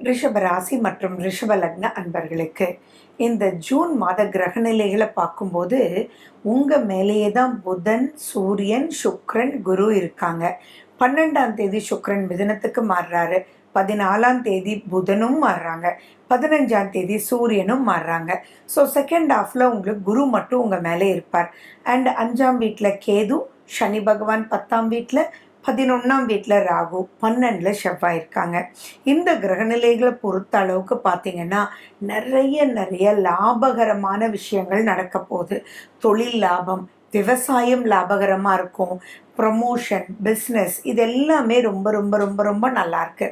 ரிஷப ராசி மற்றும் ரிஷப லக்ன அன்பர்களுக்கு இந்த ஜூன் மாத கிரகநிலைகளை பார்க்கும்போது உங்கள் மேலேயே தான் புதன், சூரியன், சுக்கிரன், குரு இருக்காங்க. 12ஆம் தேதி சுக்கிரன் மிதுனத்துக்கு மாறுறாரு. 14ஆம் தேதி புதனும் மாறுறாங்க. 15ஆம் தேதி சூரியனும் மாறுறாங்க. ஸோ செகண்ட் ஹாஃபில் உங்களுக்கு குரு மட்டும் உங்கள் மேலே இருப்பார். அண்ட் 5ஆம் வீட்டில் கேது, சனி பகவான் 10ஆம் வீட்டில், 11ஆம் வீட்டில் ராகு, 12ல் செவ்வாய் இருக்காங்க. இந்த கிரகநிலைகளை பொறுத்த அளவுக்கு பார்த்தீங்கன்னா நிறைய லாபகரமான விஷயங்கள் நடக்க போகுது. தொழில் லாபம், விவசாயம் லாபகரமாக இருக்கும். ப்ரமோஷன், பிஸ்னஸ், இது எல்லாமே ரொம்ப ரொம்ப ரொம்ப ரொம்ப நல்லாயிருக்கு.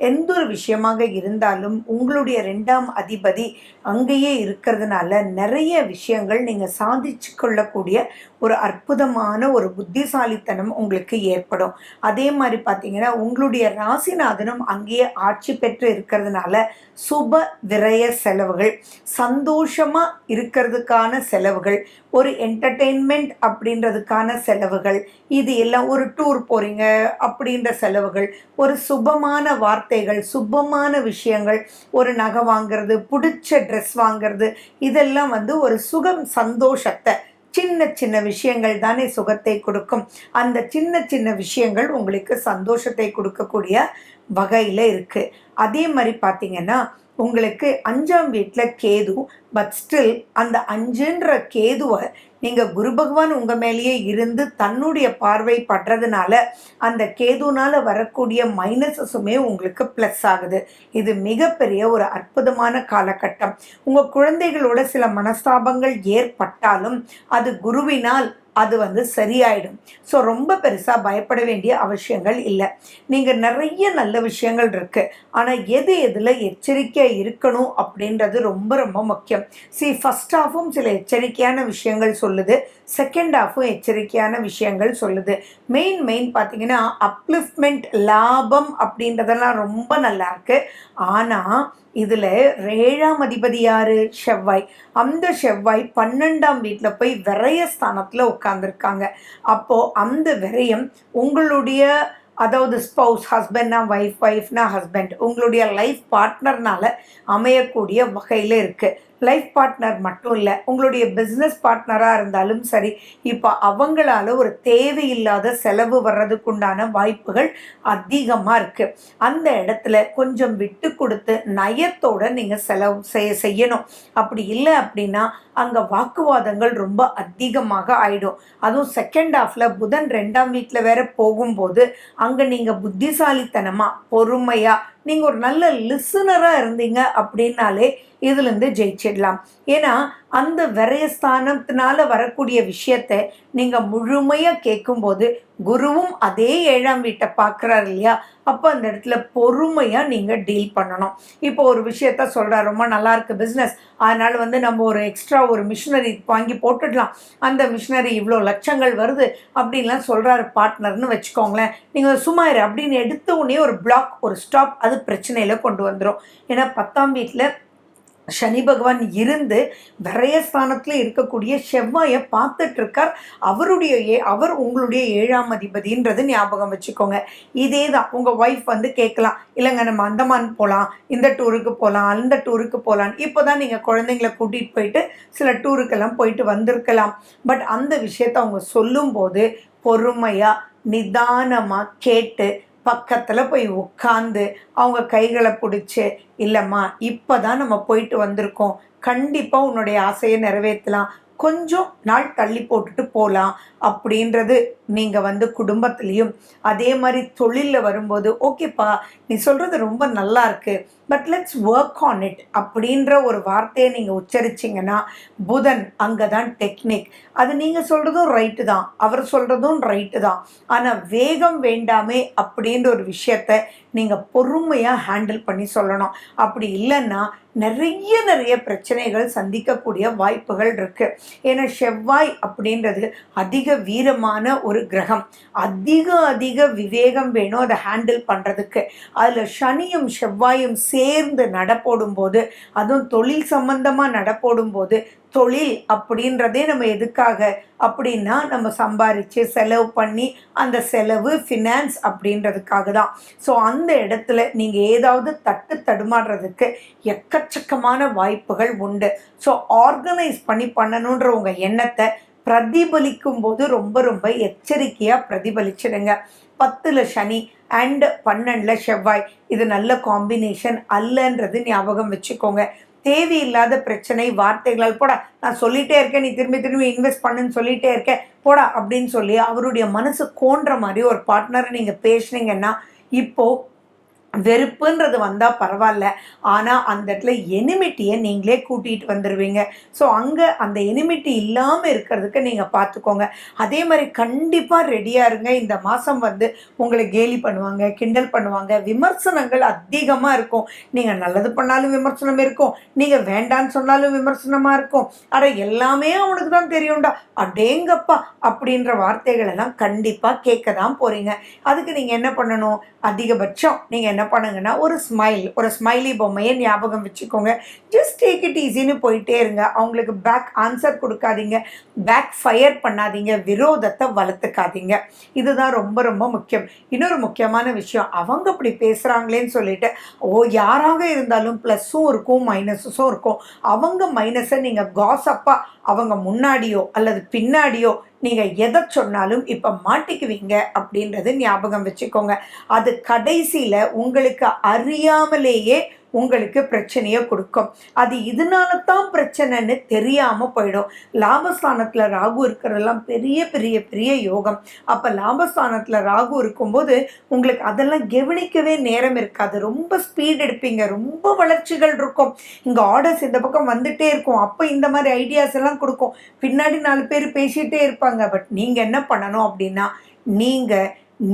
எந்த ஒரு விஷயமாக இருந்தாலும் உங்களுடைய 2ஆம் அதிபதி அங்கேயே இருக்கிறதுனால நிறைய விஷயங்கள் நீங்கள் சாதிச்சு கொள்ளக்கூடிய ஒரு அற்புதமான ஒரு புத்திசாலித்தனம் உங்களுக்கு ஏற்படும். அதே மாதிரி பார்த்தீங்கன்னா உங்களுடைய ராசிநாதனும் அங்கேயே ஆட்சி பெற்று இருக்கிறதுனால சுப விரய செலவுகள், சந்தோஷமாக இருக்கிறதுக்கான செலவுகள், ஒரு என்டர்டெயின்மெண்ட் அப்படின்றதுக்கான செலவுகள், இது எல்லாம், ஒரு டூர் போகிறீங்க அப்படின்ற செலவுகள், ஒரு சுபமான வார்த்தைகள், சுபமான விஷயங்கள், ஒரு நகை வாங்கிறது, பிடிச்ச ட்ரெஸ் வாங்கிறது, இதெல்லாம் ஒரு சுகம், சந்தோஷத்தை, சின்ன சின்ன விஷயங்கள் தானே சுகத்தை கொடுக்கும். அந்த சின்ன சின்ன விஷயங்கள் உங்களுக்கு சந்தோஷத்தை கொடுக்கக்கூடிய வகையில் இருக்குது. அதே மாதிரி பார்த்தீங்கன்னா உங்களுக்கு 5ஆம் வீட்டில் கேது, பட் ஸ்டில் அந்த 5ன்ற கேதுவை நீங்கள் குரு பகவான் உங்கள் மேலேயே இருந்து தன்னுடைய பார்வை படுறதுனால அந்த கேதுனால் வரக்கூடிய மைனஸஸுமே உங்களுக்கு ப்ளஸ் ஆகுது. இது மிகப்பெரிய ஒரு அற்புதமான காலகட்டம். உங்கள் குழந்தைகளோட சில மனஸ்தாபங்கள் ஏற்பட்டாலும் அது குருவினால் அது சரியாயிடும். ஸோ ரொம்ப பெருசாக பயப்பட வேண்டிய அவசியங்கள் இல்லை. நீங்கள் நிறைய நல்ல விஷயங்கள் இருக்குது. ஆனால் எதில் எச்சரிக்கையாக இருக்கணும் அப்படின்றது ரொம்ப ரொம்ப முக்கியம். ஃபர்ஸ்ட் ஹாஃபும் சில எச்சரிக்கையான விஷயங்கள் சொல்லுது, செகண்ட் ஹாஃபும் எச்சரிக்கையான விஷயங்கள் சொல்லுது. மெயின் பார்த்தீங்கன்னா அப்லிஃப்ட்மெண்ட், லாபம் அப்படின்றதெல்லாம் ரொம்ப நல்லா இருக்குது. ஆனால் இதில் 7ஆம் அதிபதி யார்? செவ்வாய். அந்த செவ்வாய் 12ஆம் வீட்டில் போய் விரயஸ்தானத்தில் உட்காந்துருக்காங்க. அப்போது அந்த விரயம் உங்களுடைய, அதாவது ஸ்பௌஸ், ஹஸ்பண்ட்னா ஒய்ஃப், ஒய்ஃப்னா ஹஸ்பண்ட், உங்களுடைய லைஃப் பார்ட்னர்னால் அமையக்கூடிய வகையில் இருக்குது. லைஃப் பார்ட்னர் மட்டும் இல்லை, உங்களுடைய பிஸ்னஸ் பார்ட்னராக இருந்தாலும் சரி, இப்போ அவங்களால ஒரு தேவையில்லாத செலவு வர்றதுக்குண்டான வாய்ப்புகள் அதிகமாக இருக்குது. அந்த இடத்துல கொஞ்சம் விட்டு கொடுத்து நயத்தோடு நீங்கள் செலவு செய்யணும். அப்படி இல்லை அப்படின்னா அங்கே வாக்குவாதங்கள் ரொம்ப அதிகமாக ஆயிடும். அதுவும் செகண்ட் ஹாஃபில் புதன் 2ஆம் வீட்டில் வேற போகும்போது அங்கே நீங்கள் புத்திசாலித்தனமாக, பொறுமையாக, நீங்கள் ஒரு நல்ல லிசனராக இருந்தீங்க அப்படின்னாலே இதுலேருந்து ஜெயிச்சிடலாம். ஏன்னா அந்த விரயஸ்தானத்தினால வரக்கூடிய விஷயத்தை நீங்கள் முழுமையாக கேட்கும்போது குருவும் அதே 7ஆம் வீட்டை பார்க்குறாரு இல்லையா? அப்போ அந்த இடத்துல பொறுமையாக நீங்கள் டீல் பண்ணணும். இப்போ ஒரு விஷயத்த சொல்கிறார், ரொம்ப நல்லாயிருக்கு பிஸ்னஸ், அதனால் நம்ம ஒரு எக்ஸ்ட்ரா ஒரு மிஷினரி வாங்கி போட்டுடலாம், அந்த மிஷினரி இவ்வளோ லட்சங்கள் வருது அப்படின்லாம் சொல்கிறாரு பார்ட்னர்னு வச்சுக்கோங்களேன். நீங்கள் சும்மா இரு அப்படின்னு எடுத்த உடனே ஒரு பிளாக், ஒரு ஸ்டாப், அது பிரச்சனையில் கொண்டு வந்துடும். ஏன்னா 10ஆம் வீட்டில் சனி பகவான் இருந்து விரயஸ்தானத்தில் இருக்கக்கூடிய செவ்வாயை பார்த்துட்ருக்கார். அவர் உங்களுடைய 7ஆம் அதிபதின்றது ஞாபகம் வச்சுக்கோங்க. இதே தான் உங்கள் ஒய்ஃப் கேட்கலாம், இல்லைங்க நம்ம அந்தமான் போகலாம், இந்த டூருக்கு போகலாம், அந்த டூருக்கு போகலாம். இப்போ தான் நீங்கள் குழந்தைங்கள கூட்டிகிட்டு போயிட்டு சில டூருக்கெல்லாம் போயிட்டு வந்திருக்கலாம். பட் அந்த விஷயத்தை அவங்க சொல்லும்போது பொறுமையாக, நிதானமாக கேட்டு பக்கத்தில் போய் உட்காந்து அவங்க கைகளை பிடிச்சி, இல்லைம்மா இப்போ தான் நம்ம போயிட்டு வந்திருக்கோம், கண்டிப்பாக உன்னுடைய ஆசையை நிறைவேற்றலாம், கொஞ்சம் நாள் தள்ளி போட்டுட்டு போகலாம் அப்படின்றது நீங்கள் குடும்பத்துலேயும், அதே மாதிரி தொழிலில் வரும்போது, ஓகேப்பா நீ சொல்கிறது ரொம்ப நல்லா இருக்குது, but let's work on it அப்படின்ற ஒரு வார்த்தையை நீங்கள் உச்சரிச்சிங்கன்னா புதன் அங்கே தான் டெக்னிக். அது நீங்கள் சொல்கிறதும் ரைட்டு தான், அவர் சொல்கிறதும் ரைட்டு தான். ஆனால் வேகம் வேண்டாமே அப்படின்ற ஒரு விஷயத்தை நீங்கள் பொறுமையாக ஹேண்டில் பண்ணி சொல்லணும். அப்படி இல்லைன்னா நிறைய பிரச்சனைகள் சந்திக்கக்கூடிய வாய்ப்புகள் இருக்குது. ஏன்னா செவ்வாய் அப்படின்றது அதிக வீரமான ஒரு கிரகம். அதிக விவேகம் வேணும் அதை ஹேண்டில் பண்ணுறதுக்கு. அதில் சனியும் செவ்வாயும் சேர்ந்து நடப்போடும்போது, அதுவும் தொழில் சம்பந்தமாக நடப்போடும்போது, தொழில் அப்படின்றதே நம்ம எதுக்காக அப்படின்னா நம்ம சம்பாரித்து செலவு பண்ணி அந்த செலவு ஃபினான்ஸ் அப்படின்றதுக்காக தான். ஸோ அந்த இடத்துல நீங்கள் ஏதாவது தடுமாறுறதுக்கு எக்கச்சக்கமான வாய்ப்புகள் உண்டு. ஸோ ஆர்கனைஸ் பண்ணணுன்ற உங்கள் எண்ணத்தை பிரதிபலிக்கும் போது ரொம்ப எச்சரிக்கையாக பிரதிபலிச்சிடுங்க. 10ல் சனி அண்ட் 12ல் செவ்வாய் இது நல்ல காம்பினேஷன் அல்லன்றது ஞாபகம் வச்சுக்கோங்க. தேவையில்லாத பிரச்சனை வார்த்தைகளால் போடா நான் சொல்லிகிட்டே இருக்கேன், நீ திரும்பி இன்வெஸ்ட் பண்ணுன்னு சொல்லிகிட்டே இருக்கேன் போடா அப்படின்னு சொல்லி அவருடைய மனசு கோன்ற மாதிரி ஒரு பார்ட்னரை நீங்கள் பேசுனீங்கன்னா இப்போது வெறுப்புன்றது வந்தால் பரவாயில்ல, ஆனால் அந்த இடத்துல எனிமிட்டியை நீங்களே கூட்டிகிட்டு வந்துடுவீங்க. ஸோ அங்கே அந்த எனிமிட்டி இல்லாமல் இருக்கிறதுக்கு நீங்கள் பார்த்துக்கோங்க. அதே மாதிரி கண்டிப்பாக ரெடியாக இருங்க. இந்த மாதம் உங்களை கேலி பண்ணுவாங்க, கிண்டல் பண்ணுவாங்க, விமர்சனங்கள் அதிகமாக இருக்கும். நீங்கள் நல்லது பண்ணாலும் விமர்சனம் இருக்கும், நீங்கள் வேண்டான்னு சொன்னாலும் விமர்சனமாக இருக்கும். ஆனால் எல்லாமே அவனுக்கு தான் தெரியும்டா அடேங்கப்பா அப்படின்ற வார்த்தைகள் எல்லாம் கண்டிப்பாக கேட்க தான் போகிறீங்க. அதுக்கு நீங்கள் என்ன பண்ணணும்? அதிகபட்சம் நீங்கள் என்ன பண்ணுங்கன்னா ஒரு ஸ்மைலி பொம்மையை ஞாபகம் வச்சுக்கோங்க. ஜஸ்ட் டேக் இட் ஈஸின்னு போயிட்டே இருங்க. அவங்களுக்கு பேக் ஆன்சர் கொடுக்காதீங்க, பேக் ஃபயர் பண்ணாதீங்க, விரோதத்தை வளர்த்துக்காதீங்க. இதுதான் ரொம்ப முக்கியம். இன்னொரு முக்கியமான விஷயம், அவங்க அப்படி பேசுகிறாங்களேன்னு சொல்லிட்டு யாராக இருந்தாலும் ப்ளஸ்ஸும் இருக்கும் மைனஸும் இருக்கும். அவங்க மைனஸை நீங்கள் காசப்பாக அவங்க முன்னாடியோ அல்லது பின்னாடியோ நீங்கள் எதை சொன்னாலும் இப்போ மாட்டிக்குவீங்க அப்படின்றது ஞாபகம் வச்சுக்கோங்க. அது கடைசியில் உங்களுக்கு அறியாமலேயே உங்களுக்கு பிரச்சனையை கொடுக்கும். அது இதனால தான் பிரச்சனைன்னு தெரியாமல் போயிடும். லாபஸ்தானத்தில் ராகு இருக்கிறதெல்லாம் பெரிய யோகம். அப்போ லாபஸ்தானத்தில் ராகு இருக்கும்போது உங்களுக்கு அதெல்லாம் கவனிக்கவே நேரம் இருக்காது. ரொம்ப ஸ்பீட் எடுப்பீங்க, ரொம்ப வளர்ச்சிகள் இருக்கும். இங்கே ஆர்டர்ஸ் இந்த பக்கம் வந்துட்டே இருக்கும். அப்போ இந்த மாதிரி ஐடியாஸ் எல்லாம் கொடுக்கும். பின்னாடி 4 பேர் பேசிகிட்டே இருப்பாங்க. பட் நீங்கள் என்ன பண்ணணும் அப்படின்னா,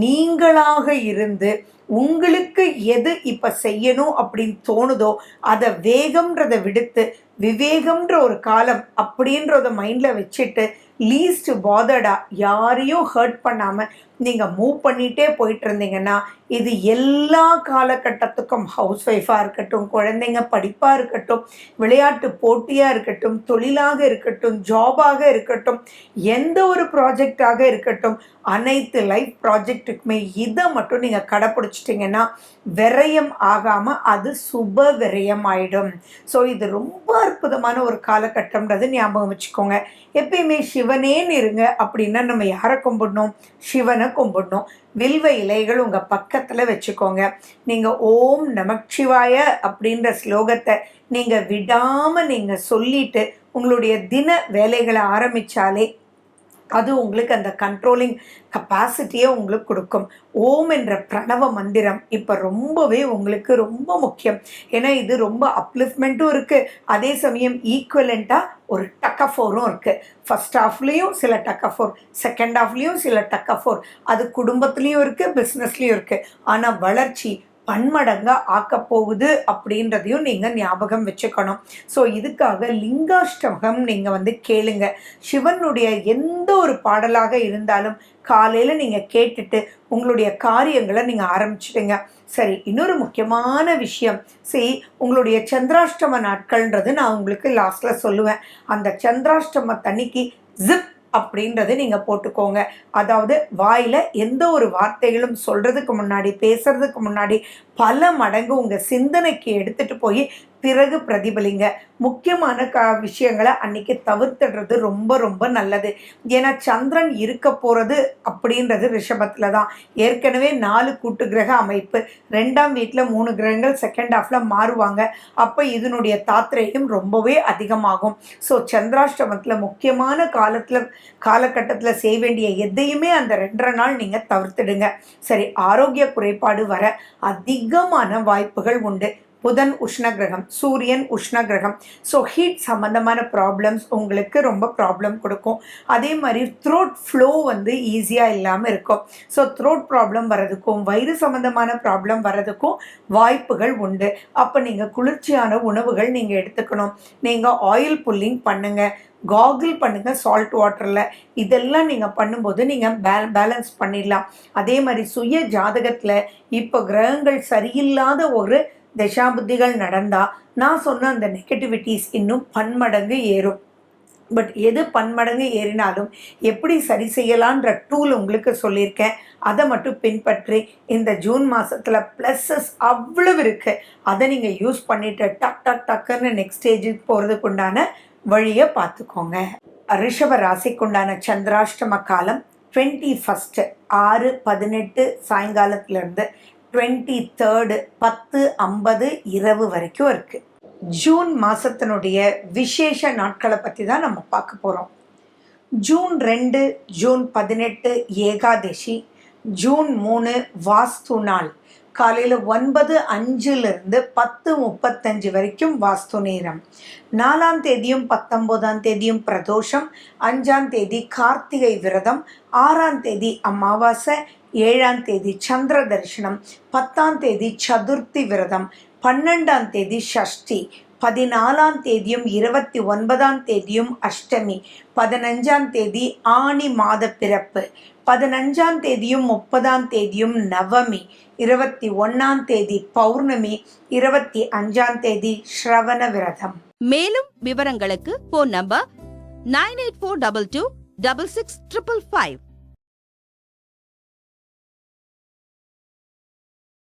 நீங்களாக இருந்து உங்களுக்கு எது இப்போ செய்யணும் அப்படின்னு தோணுதோ அதை வேகம்ன்றதை விடுத்து விவேகம்ன்ற ஒரு காலம் அப்படின்றத மைண்டில் வச்சுட்டு லீஸ்ட் பாதர்டா யாரையும் ஹர்ட் பண்ணாமல் நீங்கள் மூவ் பண்ணிகிட்டே போயிட்டு இருந்தீங்கன்னா இது எல்லா காலகட்டத்துக்கும் ஹவுஸ் ஒய்ஃபாக இருக்கட்டும், குழந்தைங்க படிப்பாக இருக்கட்டும், விளையாட்டு போட்டியாக இருக்கட்டும், தொழிலாக இருக்கட்டும், ஜாபாக இருக்கட்டும், எந்த ஒரு ப்ராஜெக்டாக இருக்கட்டும், அனைத்து லைஃப் ப்ராஜெக்ட்டுக்குமே இதை மட்டும் நீங்கள் கடைப்பிடிச்சிட்டிங்கன்னா விரயம் ஆகாமல் அது சுப விரயம் ஆகிடும். ஸோ இது ரொம்ப அற்புதமான ஒரு காலகட்டம்ன்றது ஞாபகம் வச்சுக்கோங்க. எப்பயுமே சிவனேன்னு இருங்க அப்படின்னா நம்ம யாரை கும்பிடணும்? சிவனை கும்பிடணும். வில்வ இலைகள் உங்கள் பக்கத்தில் வச்சுக்கோங்க. நீங்கள் ஓம் நமச்சிவாய அப்படின்ற ஸ்லோகத்தை நீங்கள் விடாமல் நீங்கள் சொல்லிட்டு உங்களுடைய தின வேலைகளை ஆரம்பித்தாலே அது உங்களுக்கு அந்த கண்ட்ரோலிங் கெப்பாசிட்டியை உங்களுக்கு கொடுக்கும். ஓம் என்ற பிரணவ மந்திரம் இப்போ ரொம்பவே உங்களுக்கு ரொம்ப முக்கியம். ஏன்னா இது ரொம்ப அப்லிஃப்ட்மெண்ட்டும் இருக்குது, அதே சமயம் ஈக்குவலண்ட்டாக ஒரு டக்கஃபோரும் இருக்குது. ஃபர்ஸ்ட் ஹாஃப்லேயும் சில டக்கஃபோர், செகண்ட் ஹாஃப்லேயும் சில டக்கஃபோர். அது குடும்பத்துலேயும் இருக்குது, பிஸ்னஸ்லேயும் இருக்குது. ஆனால் வளர்ச்சி பன்மடங்காக ஆக்கப்போகுது அப்படின்றதையும் நீங்கள் ஞாபகம் வச்சுக்கணும். ஸோ இதுக்காக லிங்காஷ்டமகம் நீங்கள் கேளுங்க. சிவனுடைய எந்த ஒரு பாடலாக இருந்தாலும் காலையில் நீங்கள் கேட்டுட்டு உங்களுடைய காரியங்களை நீங்கள் ஆரம்பிச்சிடுங்க. சரி, இன்னொரு முக்கியமான விஷயம், உங்களுடைய சந்திராஷ்டம நாட்கள்ன்றது நான் உங்களுக்கு லாஸ்ட்டில் சொல்லுவேன். அந்த சந்திராஷ்டம தண்ணிக்கு ஜிப் அப்படின்றத நீங்கள் போட்டுக்கோங்க. அதாவது வாயில் எந்த ஒரு வார்த்தைகளும் சொல்கிறதுக்கு முன்னாடி, பேசுறதுக்கு முன்னாடி பல மடங்கு உங்கள் சிந்தனைக்கு எடுத்துகிட்டு போய் பிறகு பிரதிபலிங்க. முக்கியமான விஷயங்களை அன்னைக்கு தவிர்த்துடுறது ரொம்ப நல்லது. ஏன்னா சந்திரன் இருக்க போகிறது அப்படின்றது ரிஷபத்தில் தான். ஏற்கனவே 4 கூட்டு கிரக அமைப்பு, 2ஆம் வீட்டில் 3 கிரகங்கள் செகண்ட் ஹாஃபில் மாறுவாங்க. அப்போ இதனுடைய தாத்திரையும் ரொம்பவே அதிகமாகும். ஸோ சந்திராஷ்டமத்தில் முக்கியமான காலகட்டத்தில் செய்ய வேண்டிய எதையுமே அந்த 2.5 நாள் நீங்கள் தவிர்த்துடுங்க. சரி, ஆரோக்கிய குறைபாடு வர அதிகமான வாய்ப்புகள் உண்டு. புதன் உஷ்ண கிரகம், சூரியன் உஷ்ண கிரகம். ஸோ ஹீட் சம்மந்தமான ப்ராப்ளம்ஸ் உங்களுக்கு ரொம்ப ப்ராப்ளம் கொடுக்கும். அதே மாதிரி த்ரோட் ஃப்ளோ வந்து ஈஸியாக இல்லாமல் இருக்கும். ஸோ த்ரோட் ப்ராப்ளம் வர்றதுக்கும் வயிறு சம்மந்தமான ப்ராப்ளம் வர்றதுக்கும் வாய்ப்புகள் உண்டு. அப்போ நீங்கள் குளிர்ச்சியான உணவுகள் நீங்கள் எடுத்துக்கணும். நீங்கள் ஆயில் புல்லிங் பண்ணுங்கள், காகிள் பண்ணுங்கள் சால்ட் வாட்டரில். இதெல்லாம் நீங்கள் பண்ணும்போது நீங்கள் பேலன்ஸ் பண்ணிடலாம். அதே மாதிரி சுய ஜாதகத்தில் இப்போ கிரகங்கள் சரியில்லாத ஒரு தசாபுத்திகள் நடந்தால் நான் சொன்ன அந்த நெகட்டிவிட்டிஸ் இன்னும் பன்மடங்கு ஏறும். பட் எது பன்மடங்கு ஏறினாலும் எப்படி சரி செய்யலான்ற டூல் உங்களுக்கு சொல்லியிருக்கேன். அதை மட்டும் பின்பற்றி இந்த ஜூன் மாதத்தில் ப்ளஸ்ஸஸ் அவ்வளவு இருக்குது. அதை நீங்கள் யூஸ் பண்ணிவிட்டு டக்குன்னு நெக்ஸ்ட் ஸ்டேஜுக்கு போகிறதுக்கு உண்டான வழியை பார்த்துக்கோங்க. ரிஷப ராசிக்குண்டான சந்திராஷ்டம காலம் 21 6:18 சாயங்காலத்திலேருந்து 23 10:50 இரவு வரைக்கும் இருக்குது. ஜூன் மாதத்தினுடைய விசேஷ நாட்களை பற்றி தான் நம்ம பார்க்க போகிறோம். ஜூன் 2 ஜூன் 18 ஏகாதசி, ஜூன் 3 வாஸ்து நாள். காலையில் 9:05 10:35 வரைக்கும் வாஸ்து நேரம். 4ஆம் தேதியும் 19ஆம் தேதியும் பிரதோஷம், 5ஆம் தேதி கார்த்திகை விரதம், 6ஆம் தேதி அமாவாசை, 7ஆம் தேதி சந்திர தரிசனம், 10ஆம் தேதி சதுர்த்தி விரதம், 12ஆம் தேதி ஷஷ்டி, 14ஆம் தேதியும் 29ஆம் தேதியும் அஷ்டமி, 15ஆம் தேதி ஆனி மாத பிறப்பு, 15ஆம் தேதியும் 30ஆம் தேதியும் நவமி, 21ஆம் தேதி பௌர்ணமி, 25ஆம் தேதி ஸ்ரவண விரதம். மேலும் விவரங்களுக்கு போன் நம்பர் 9842266555.